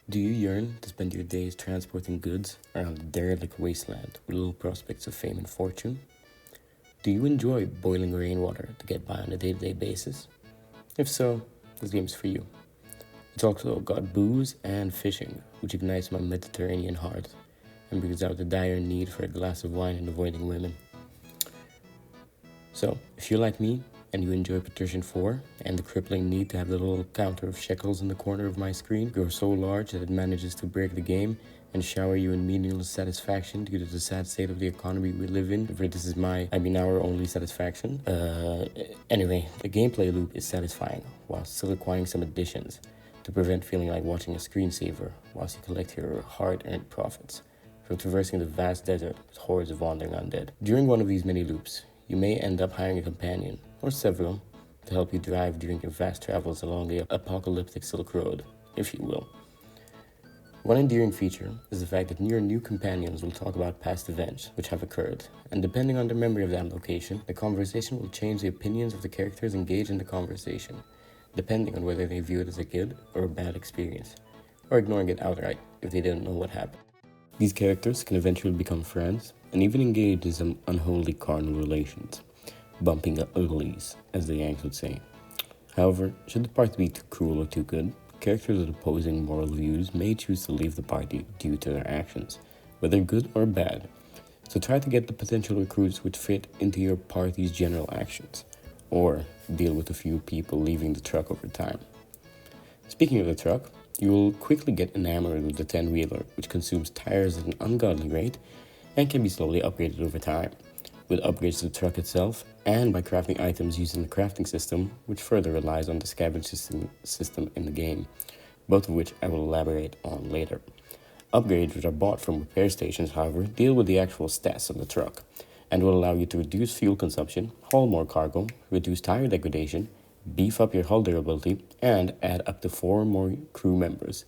Do you yearn to spend your days transporting goods around a derelict wasteland with little prospects of fame and fortune? Do you enjoy boiling rainwater to get by on a day-to-day basis? If so, this game is for you. It's also got booze and fishing, which ignites my Mediterranean heart and brings out the dire need for a glass of wine and avoiding women. So, if you're like me and you enjoy Patrician 4 and the crippling need to have the little counter of shekels in the corner of my screen grow so large that it manages to break the game and shower you in meaningless satisfaction due to the sad state of the economy we live in, for this is our only satisfaction. Anyway, the gameplay loop is satisfying while still requiring some additions to prevent feeling like watching a screensaver whilst you collect your hard-earned profits from traversing the vast desert with hordes of wandering undead. During one of these mini loops, you may end up hiring a companion, or several, to help you drive during your vast travels along the apocalyptic Silk Road, if you will. One endearing feature is the fact that your new companions will talk about past events which have occurred, and depending on their memory of that location, the conversation will change the opinions of the characters engaged in the conversation, depending on whether they view it as a good or a bad experience, or ignoring it outright if they didn't know what happened. These characters can eventually become friends, and even engage in some unholy carnal relations, bumping uglies, as the Yanks would say. However, should the party be too cruel or too good, characters with opposing moral views may choose to leave the party due to their actions, whether good or bad. So try to get the potential recruits which fit into your party's general actions, or deal with a few people leaving the truck over time. Speaking of the truck, you will quickly get enamored with the 10-wheeler, which consumes tires at an ungodly rate and can be slowly upgraded over time, with upgrades to the truck itself and by crafting items using the crafting system, which further relies on the scavenge system in the game, both of which I will elaborate on later. Upgrades which are bought from repair stations, however, deal with the actual stats of the truck and will allow you to reduce fuel consumption, haul more cargo, reduce tire degradation, beef up your hull durability, and add up to 4 more crew members,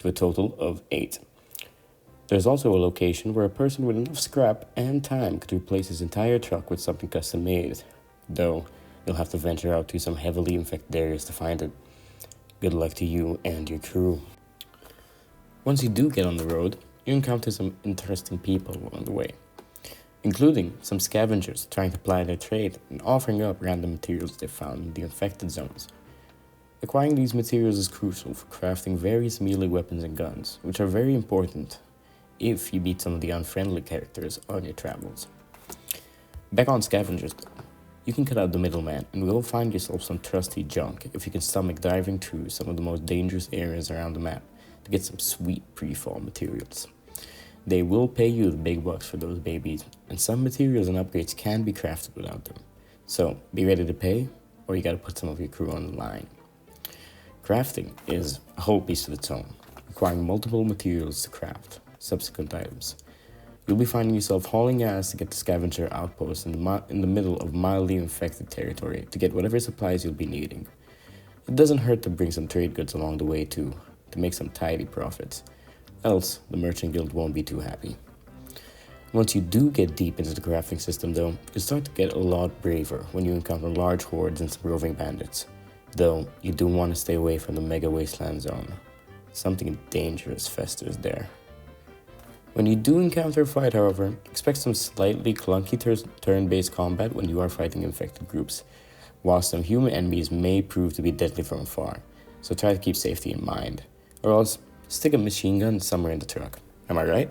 to a total of 8. There's also a location where a person with enough scrap and time could replace his entire truck with something custom made, though you'll have to venture out to some heavily infected areas to find it. Good luck to you and your crew. Once you do get on the road, you encounter some interesting people along the way, including some scavengers trying to ply their trade and offering up random materials they found in the infected zones. Acquiring these materials is crucial for crafting various melee weapons and guns, which are very important if you beat some of the unfriendly characters on your travels. Back on scavengers though, you can cut out the middleman and go find yourself some trusty junk if you can stomach diving through some of the most dangerous areas around the map to get some sweet pre-fall materials. They will pay you the big bucks for those babies, and some materials and upgrades can be crafted without them. So be ready to pay, or you gotta put some of your crew on the line. Crafting is a whole beast of its own, requiring multiple materials to craft subsequent items. You'll be finding yourself hauling ass to get the scavenger outpost in the middle of mildly infected territory to get whatever supplies you'll be needing. It doesn't hurt to bring some trade goods along the way too, to make some tidy profits. Else, the merchant guild won't be too happy. Once you do get deep into the crafting system though, you start to get a lot braver when you encounter large hordes and some roving bandits. Though, you do want to stay away from the mega wasteland zone. Something dangerous festers there. When you do encounter a fight, however, expect some slightly clunky turn-based combat when you are fighting infected groups, while some human enemies may prove to be deadly from afar, so try to keep safety in mind, or else stick a machine gun somewhere in the truck. Am I right?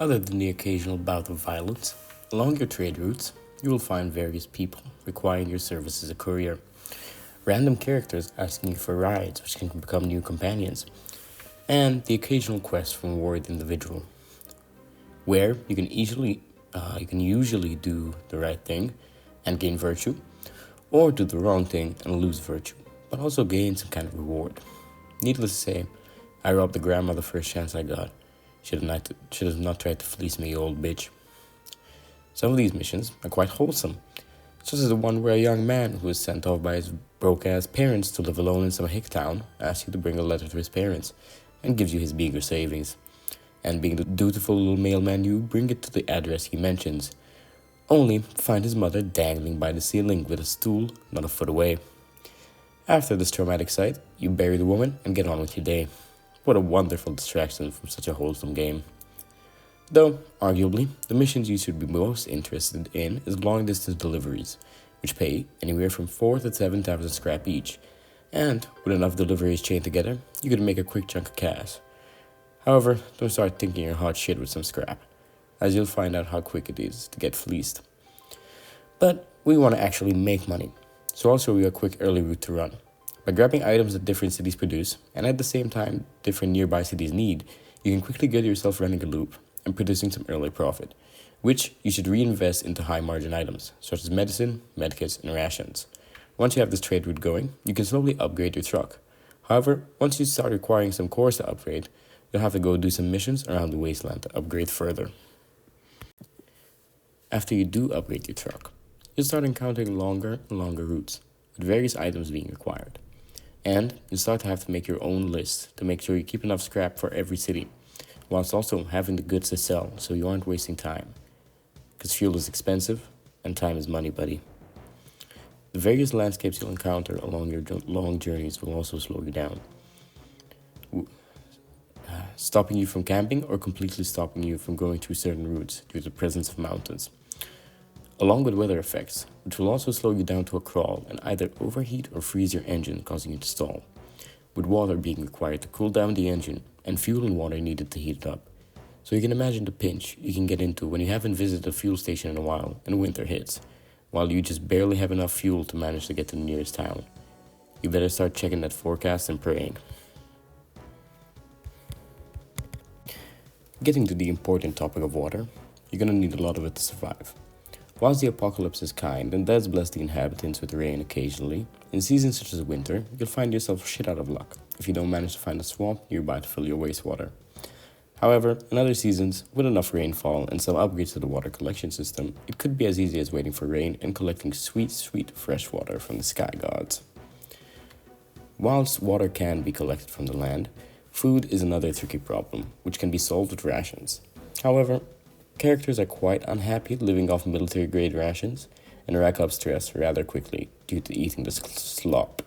Other than the occasional bout of violence, along your trade routes, you will find various people requiring your service as a courier, random characters asking you for rides which can become new companions, and the occasional quest from a worried individual, where you can usually do the right thing and gain virtue, or do the wrong thing and lose virtue, but also gain some kind of reward. Needless to say, I robbed the grandma the first chance I got. Should have not tried to fleece me, you old bitch. Some of these missions are quite wholesome, such as the one where a young man who is sent off by his broke-ass parents to live alone in some hick town asks you to bring a letter to his parents and gives you his meager savings. And being the dutiful little mailman, you bring it to the address he mentions, only to find his mother dangling by the ceiling with a stool not a foot away. After this traumatic sight, you bury the woman and get on with your day. What a wonderful distraction from such a wholesome game. Though, arguably, the missions you should be most interested in is long-distance deliveries, which pay anywhere from 4 to 7,000 scrap each, and with enough deliveries chained together, you could make a quick chunk of cash. However, don't start thinking you're hot shit with some scrap, as you'll find out how quick it is to get fleeced. But we want to actually make money, so I'll show you a quick early route to run. By grabbing items that different cities produce, and at the same time different nearby cities need, you can quickly get yourself running a loop and producing some early profit, which you should reinvest into high margin items, such as medicine, medkits, and rations. Once you have this trade route going, you can slowly upgrade your truck. However, once you start requiring some cores to upgrade, you'll have to go do some missions around the wasteland to upgrade further. After you do upgrade your truck, you'll start encountering longer and longer routes, with various items being required. And you start to have to make your own list to make sure you keep enough scrap for every city, whilst also having the goods to sell so you aren't wasting time. Because fuel is expensive, and time is money, buddy. The various landscapes you'll encounter along your long journeys will also slow you down, stopping you from camping or completely stopping you from going through certain routes due to the presence of mountains, along with weather effects, which will also slow you down to a crawl and either overheat or freeze your engine, causing you to stall, with water being required to cool down the engine and fuel and water needed to heat it up. So you can imagine the pinch you can get into when you haven't visited a fuel station in a while and winter hits, while you just barely have enough fuel to manage to get to the nearest town. You better start checking that forecast and praying. Getting to the important topic of water, you're gonna need a lot of it to survive. Whilst the apocalypse is kind and does bless the inhabitants with rain occasionally, in seasons such as winter, you'll find yourself shit out of luck if you don't manage to find a swamp nearby to fill your wastewater. However, in other seasons, with enough rainfall and some upgrades to the water collection system, it could be as easy as waiting for rain and collecting sweet, sweet fresh water from the sky gods. Whilst water can be collected from the land, food is another tricky problem, which can be solved with rations. However, characters are quite unhappy living off military-grade rations and rack up stress rather quickly due to eating the slop.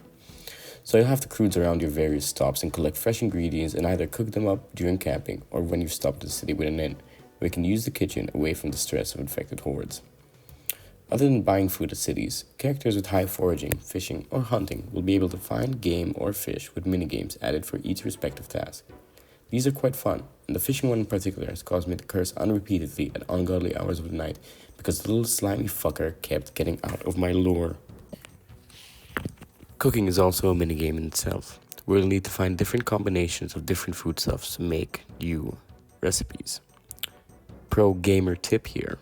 So you'll have to cruise around your various stops and collect fresh ingredients and either cook them up during camping or when you've stopped at the city with an inn, where you can use the kitchen away from the stress of infected hordes. Other than buying food at cities, characters with high foraging, fishing, or hunting will be able to find game or fish with minigames added for each respective task. These are quite fun, and the fishing one in particular has caused me to curse unrepeatedly at ungodly hours of the night because the little slimy fucker kept getting out of my lure. Cooking is also a minigame in itself, where you'll need to find different combinations of different foodstuffs to make you recipes. Pro gamer tip here: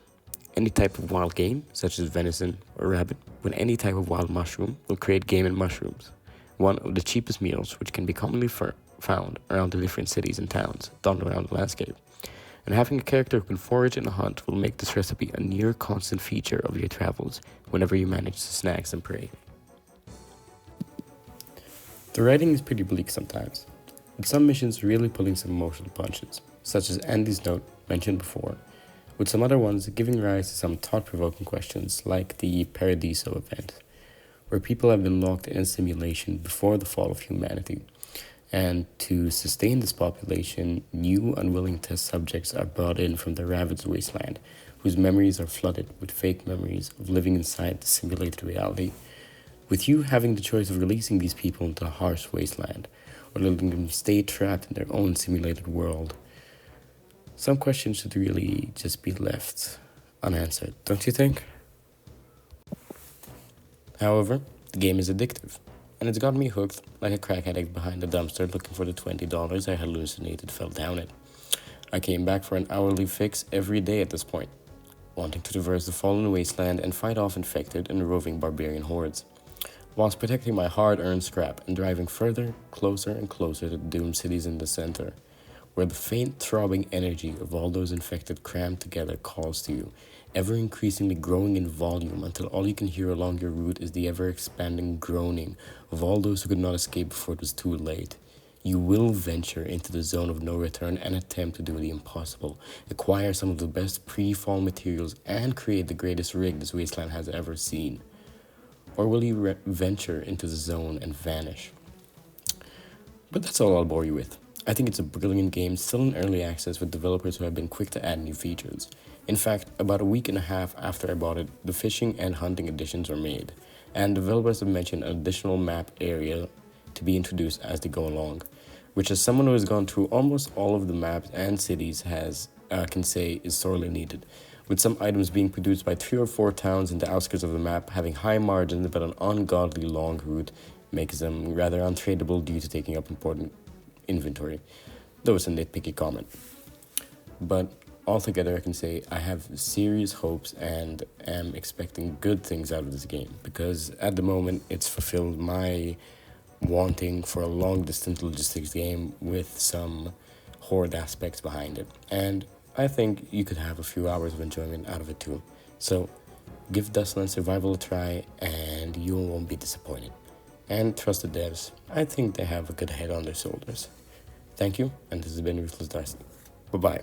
any type of wild game, such as venison or rabbit, with any type of wild mushroom will create game and mushrooms, one of the cheapest meals which can be commonly found around the different cities and towns dotted around the landscape. And having a character who can forage and hunt will make this recipe a near constant feature of your travels whenever you manage to snag some prey. The writing is pretty bleak sometimes, with some missions really pulling some emotional punches, such as Andy's note mentioned before, with some other ones giving rise to some thought-provoking questions like the Paradiso event, where people have been locked in a simulation before the fall of humanity, and to sustain this population, new unwilling test subjects are brought in from the ravaged wasteland, whose memories are flooded with fake memories of living inside the simulated reality, with you having the choice of releasing these people into a harsh wasteland, or letting them stay trapped in their own simulated world. Some questions should really just be left unanswered, don't you think? However, the game is addictive, and it's got me hooked like a crack addict behind the dumpster looking for the $20 I hallucinated fell down it. I came back for an hourly fix every day at this point, wanting to traverse the fallen wasteland and fight off infected and roving barbarian hordes, whilst protecting my hard-earned scrap and driving further, closer and closer to the doomed cities in the center, where the faint throbbing energy of all those infected crammed together calls to you, ever increasingly growing in volume until all you can hear along your route is the ever-expanding groaning of all those who could not escape before it was too late. You will venture into the zone of no return and attempt to do the impossible, acquire some of the best pre-fall materials, and create the greatest rig this wasteland has ever seen. Or will you venture into the zone and vanish? But that's all I'll bore you with. I think it's a brilliant game, still in early access with developers who have been quick to add new features. In fact, about a week and a half after I bought it, the fishing and hunting editions were made, and developers have mentioned an additional map area to be introduced as they go along, which as someone who has gone through almost all of the maps and cities can say is sorely needed, with some items being produced by 3 or 4 towns in the outskirts of the map having high margins but an ungodly long route makes them rather untradeable due to taking up important inventory, though it's a nitpicky comment. But altogether, I can say I have serious hopes and am expecting good things out of this game because at the moment it's fulfilled my wanting for a long distance logistics game with some horde aspects behind it. And I think you could have a few hours of enjoyment out of it too. So give Dustland Survival a try and you won't be disappointed. And trust the devs, I think they have a good head on their shoulders. Thank you, and this has been Ruthless Darcy. Bye-bye.